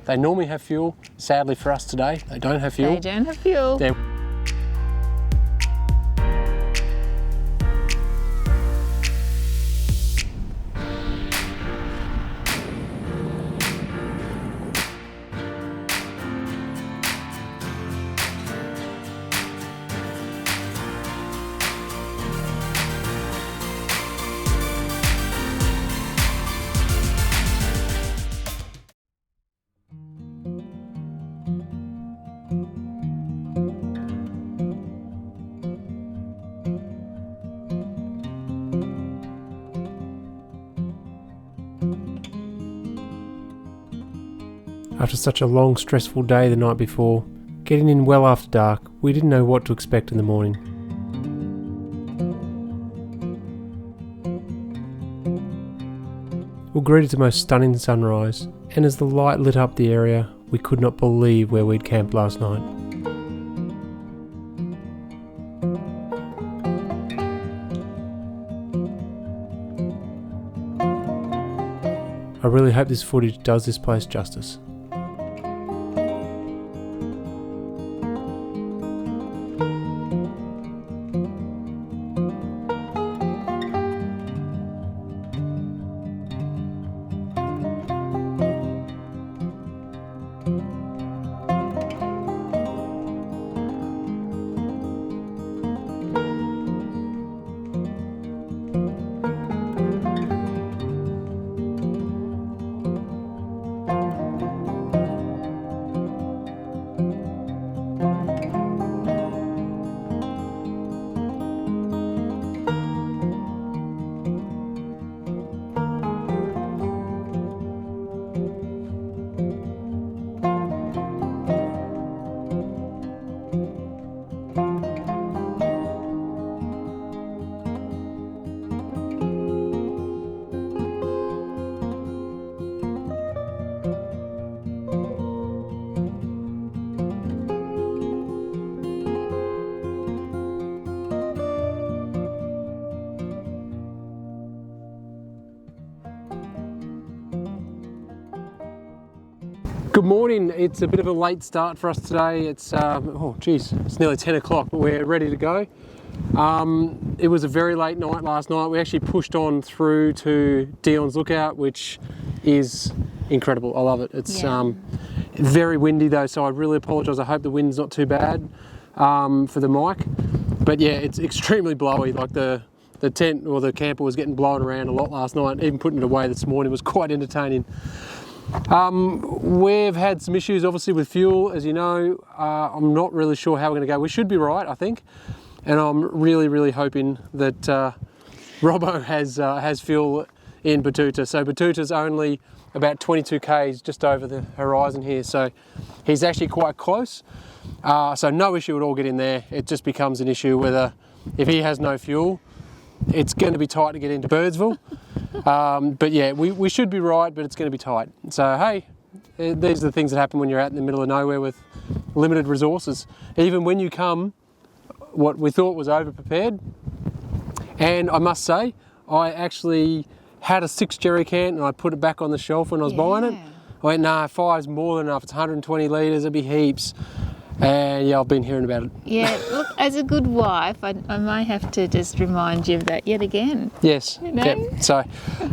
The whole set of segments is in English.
They normally have fuel. Sadly for us today, they don't have fuel. They don't have fuel. After such a long, stressful day the night before, getting in well after dark, we didn't know what to expect in the morning. We greeted the most stunning sunrise, and as the light lit up the area, we could not believe where we'd camped last night. I really hope this footage does this place justice. Good morning. It's a bit of a late start for us today. It's it's nearly 10 o'clock, but we're ready to go. It was a very late night last night. We actually pushed on through to Deons Lookout, which is incredible. I love it. It's very windy though, so I really apologise. I hope the wind's not too bad for the mic. But yeah, it's extremely blowy. Like the tent or the camper was getting blown around a lot last night. Even putting it away this morning was quite entertaining. We've had some issues obviously with fuel, as you know. I'm not really sure how we're going to go. We should be right, I think, and I'm really hoping that Robbo has fuel in Betoota. So Betoota's only about 22 k's just over the horizon here, so he's actually quite close. So no issue at all getting there. It just becomes an issue whether, if he has no fuel, it's going to be tight to get into Birdsville. But yeah, we should be right, but it's going to be tight. So hey, these are the things that happen when you're out in the middle of nowhere with limited resources. Even when you come, what we thought was over-prepared, and I must say, I actually had a 6 jerry can and I put it back on the shelf when I was buying it. I went, nah, 5's more than enough. It's 120 litres, it'd be heaps. And yeah, I've been hearing about it. Yeah, look, as a good wife, I might have to just remind you of that yet again. Yes. You know? Yep. So,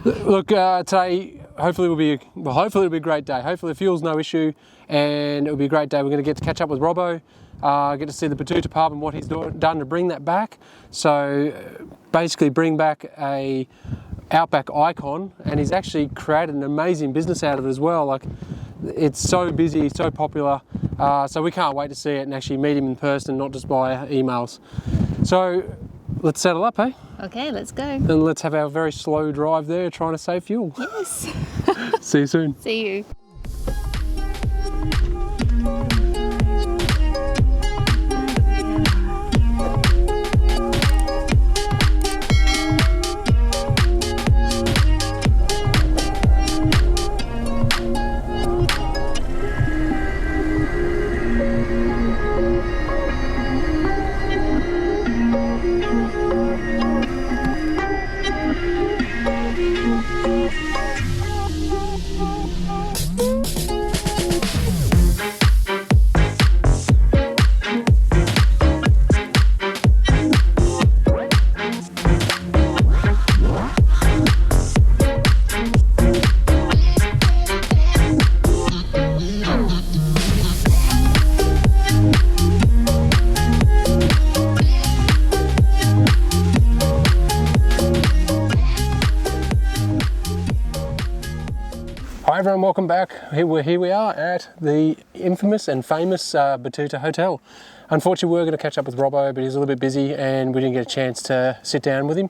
look, today hopefully it'll be a great day. Hopefully the fuel's no issue, and it'll be a great day. We're going to get to catch up with Robbo, get to see the Betoota Pub and what he's done to bring that back. So, basically bring back a Outback icon, and he's actually created an amazing business out of it as well. Like, it's so busy, so popular, so we can't wait to see it and actually meet him in person, not just by emails. So let's settle up, eh? Okay, let's go. And let's have our very slow drive there trying to save fuel. Yes. See you soon. See you. Hi everyone, welcome back. Here we are at the infamous and famous Betoota Hotel. Unfortunately, we were going to catch up with Robbo, but he's a little bit busy and we didn't get a chance to sit down with him.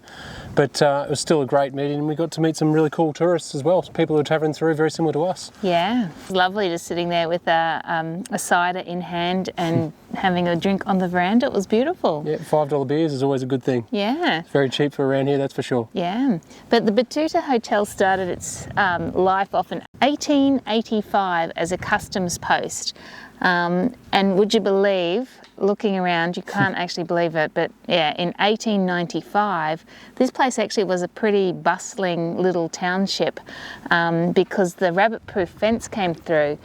But it was still a great meeting and we got to meet some really cool tourists as well, people who are travelling through very similar to us. Yeah, it's lovely just sitting there with a cider in hand and having a drink on the veranda. It was beautiful. Yeah, $5 beers is always a good thing. Yeah. It's very cheap for around here, that's for sure. Yeah, but the Betoota Hotel started its life off in 1885 as a customs post. And would you believe, looking around, you can't actually believe it, but yeah, in 1895, this place actually was a pretty bustling little township because the rabbit-proof fence came through.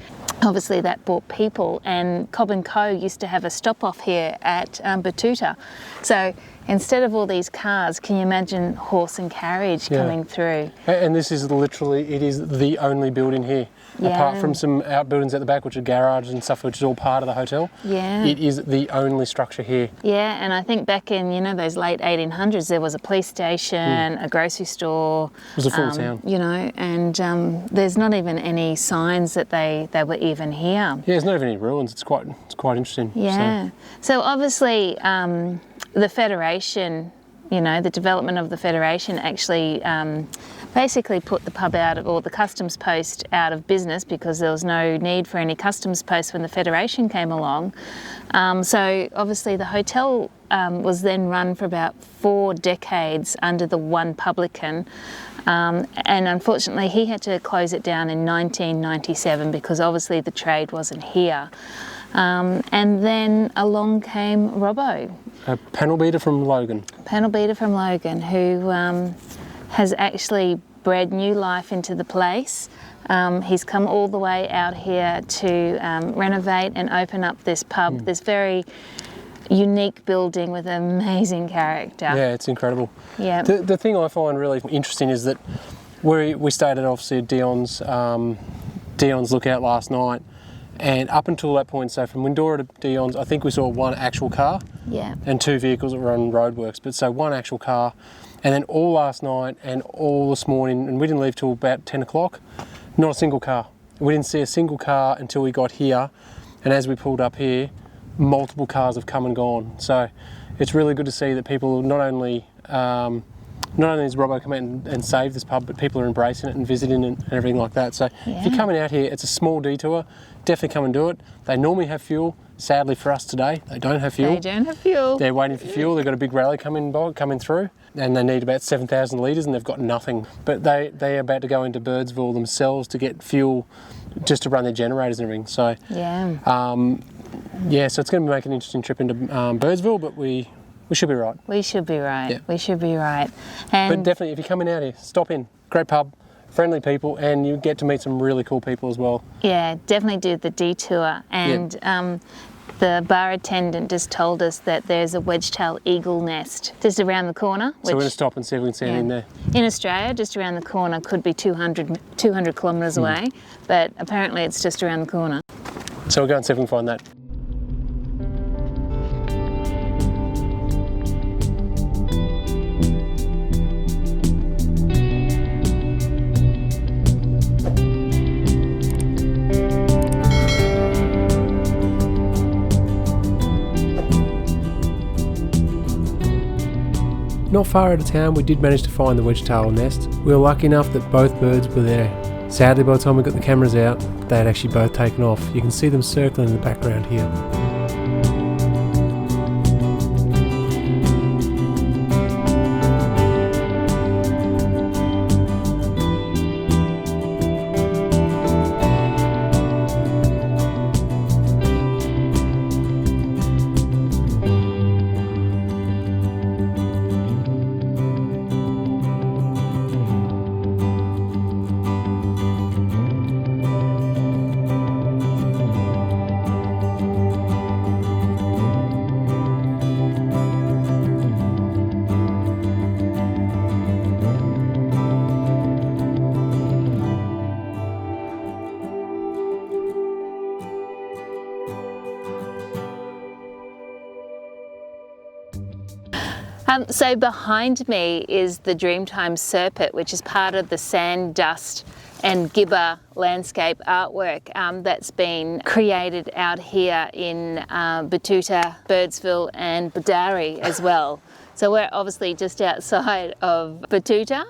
Obviously that brought people, and Cobb & Co used to have a stop-off here at Betoota. So instead of all these cars, can you imagine horse and carriage coming through? And this is literally, it is the only building here. Apart from some outbuildings at the back, which are garages and stuff, which is all part of the hotel. Yeah. It is the only structure here. Yeah, and I think back in, you know, those late 1800s, there was a police station, a grocery store. It was a full town. You know, and there's not even any signs that they were even here. Yeah, there's not even any ruins. It's quite interesting. Yeah. So obviously, the Federation, you know, the development of the Federation actually basically put the pub out of, or the customs post out of business because there was no need for any customs posts when the Federation came along. So obviously the hotel was then run for about 4 decades under the one publican. And unfortunately he had to close it down in 1997 because obviously the trade wasn't here. And then along came Robbo. A panel beater from Logan. Panel beater from Logan, who has actually bred new life into the place. He's come all the way out here to renovate and open up this pub, this very unique building with amazing character. Yeah, it's incredible. Yeah. The thing I find really interesting is that we stayed at obviously at Deons Lookout last night, and up until that point, so from Windorah to Deons, I think we saw 1 actual car and 2 vehicles that were on roadworks, but so 1 actual car. And then all last night and all this morning, and we didn't leave till about 10 o'clock, not a single car. We didn't see a single car until we got here, and as we pulled up here, multiple cars have come and gone. So it's really good to see that people not only has Robbo come out and save this pub, but people are embracing it and visiting it and everything like that. So if you're coming out here, it's a small detour, definitely come and do it. They normally have fuel. Sadly for us today, they don't have fuel. They don't have fuel. They're waiting for fuel. They've got a big rally coming through, and they need about 7,000 litres and they've got nothing. But they're about to go into Birdsville themselves to get fuel just to run their generators and everything. So so it's going to make an interesting trip into Birdsville, but we should be right. We should be right. Yeah. We should be right. But definitely, if you're coming out here, stop in. Great pub, friendly people, and you get to meet some really cool people as well. Yeah, definitely do the detour. And the bar attendant just told us that there's a wedge-tailed eagle nest just around the corner. So we're going to stop and see if we can see anything there. In Australia, just around the corner could be 200 kilometres away, but apparently it's just around the corner. So we'll go and see if we can find that. Not far out of town, we did manage to find the wedge-tailed nest. We were lucky enough that both birds were there. Sadly, by the time we got the cameras out, they had actually both taken off. You can see them circling in the background here. So behind me is the Dreamtime Serpent, which is part of the sand, dust and gibber landscape artwork that's been created out here in Betoota, Birdsville and Windorah as well. So we're obviously just outside of Betoota,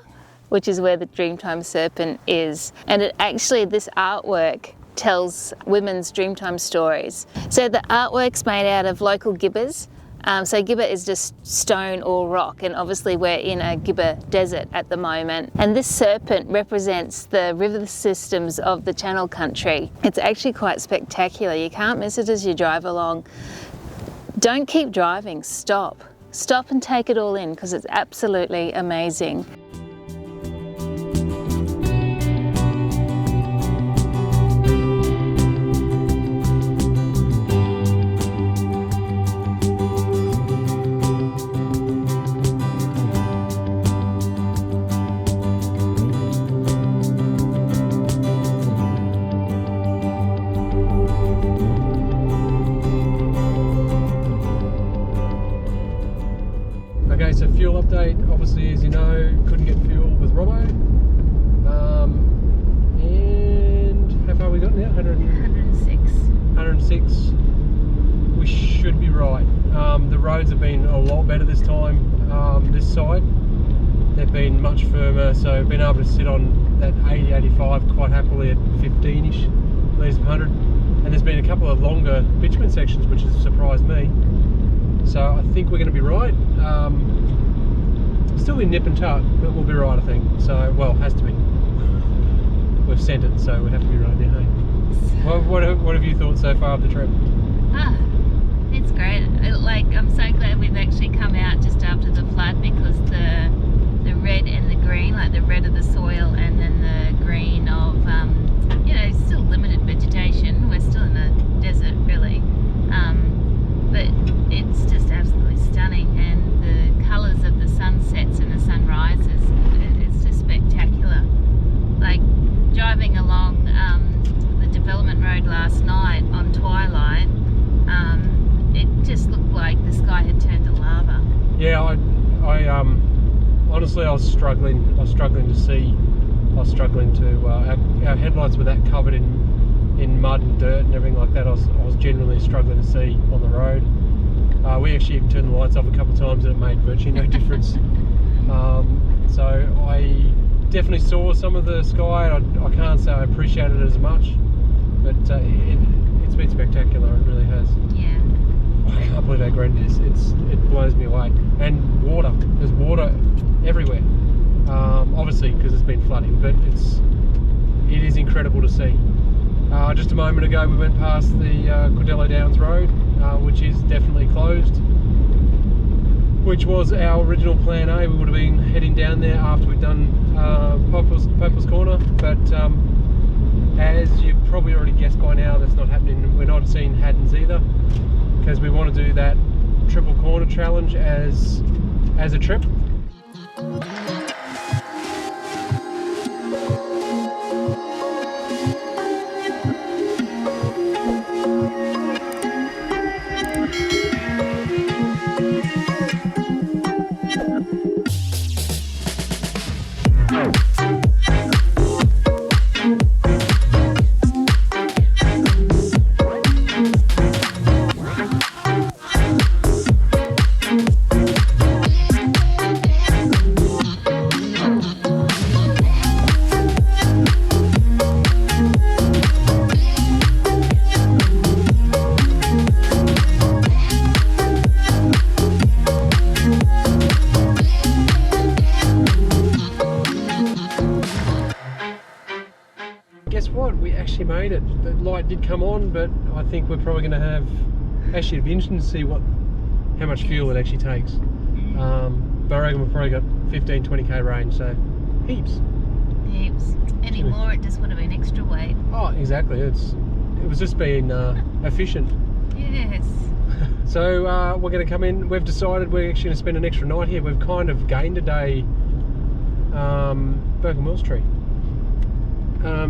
which is where the Dreamtime Serpent is. And it actually, this artwork tells women's Dreamtime stories. So the artwork's made out of local gibbers. So gibber is just stone or rock, and obviously we're in a gibber desert at the moment. And this serpent represents the river systems of the Channel Country. It's actually quite spectacular. You can't miss it as you drive along. Don't keep driving, stop. Stop and take it all in, because it's absolutely amazing. Okay, so fuel update. Obviously, as you know, couldn't get fuel with Robbo. And how far we got now? 106. We should be right. The roads have been a lot better this time. This side, they've been much firmer, so I've been able to sit on that 80-85 quite happily at 15-ish litres per 100. And there's been a couple of longer bitumen sections, which has surprised me. So I think we're going to be right. Still in nip and tuck, but we'll be right, I think. So, well, has to be. We've sent it, so we have to be right now. Hey? What have you thought so far of the trip? It's great. I'm so glad we've actually come out just after the flood, because the red and the green, like the red of the soil and then the green of, still limited vegetation. We're still in the desert, really. But it's just absolutely stunning, and the colours of the sunsets and the sunrises, it's just spectacular. Like driving along the development road last night on twilight, it just looked like the sky had turned to lava. Yeah, I honestly, I was struggling to see. I was struggling to. Our headlights were that covered in mud and dirt and everything like that. I was genuinely struggling to see on the road. We actually even turned the lights off a couple of times and it made virtually no difference. So I definitely saw some of the sky. I can't say I appreciated it as much, but it's been spectacular. It really has. Yeah. I can't believe how green it is. It blows me away. And water. There's water everywhere. Obviously because it's been flooding, but it is incredible to see. Just a moment ago we went past the Cordello Downs Road, which is definitely closed, which was our original plan A. We would have been heading down there after we'd done Poplar's Corner, but as you've probably already guessed by now, that's not happening. We're not seeing Haddons either, because we want to do that triple corner challenge as a trip. Made it. The light did come on, but I think we're probably going to have. Actually, it'd be interesting to see how much fuel it actually takes. But I reckon we've probably got 15-20k range, so heaps. Any more, it just would have been extra weight. Oh, exactly. It was just being efficient. Yes. So we're going to come in. We've decided we're actually going to spend an extra night here. We've kind of gained a day. Burke and Wills Tree.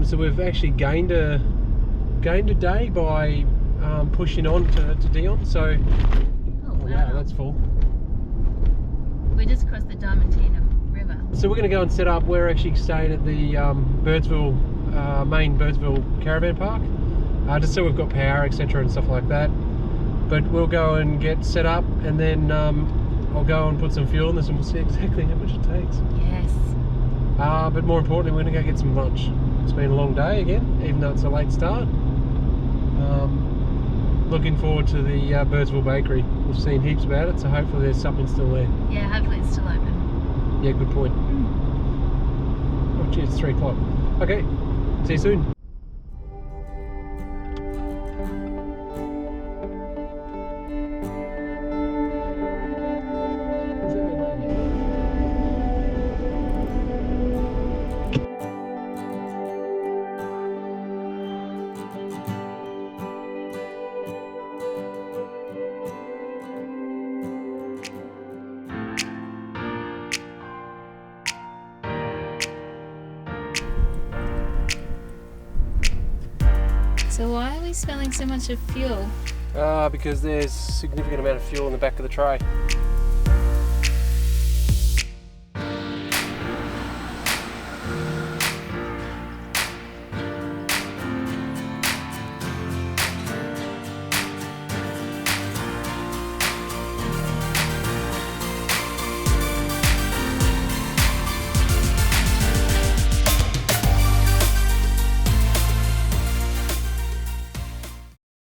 So we've actually gained a day by pushing on to Deons. So, oh wow, that's full. We just crossed the Diamantina river. So we're going to go and set up. We're actually staying at the Birdsville, main Birdsville caravan park, just so we've got power, etc. and stuff like that. But we'll go and get set up, and then I'll go and put some fuel in this, and we'll see exactly how much it takes. Yes. But more importantly, we're going to go get some lunch. It's been a long day again, even though it's a late start. Looking forward to the Birdsville bakery. We've seen heaps about it, so hopefully there's something still there. Yeah, hopefully it's still open. Yeah, good point. Oh, geez, it's 3 o'clock. Okay, see you soon. So why are we smelling so much of fuel? Because there's a significant amount of fuel in the back of the tray.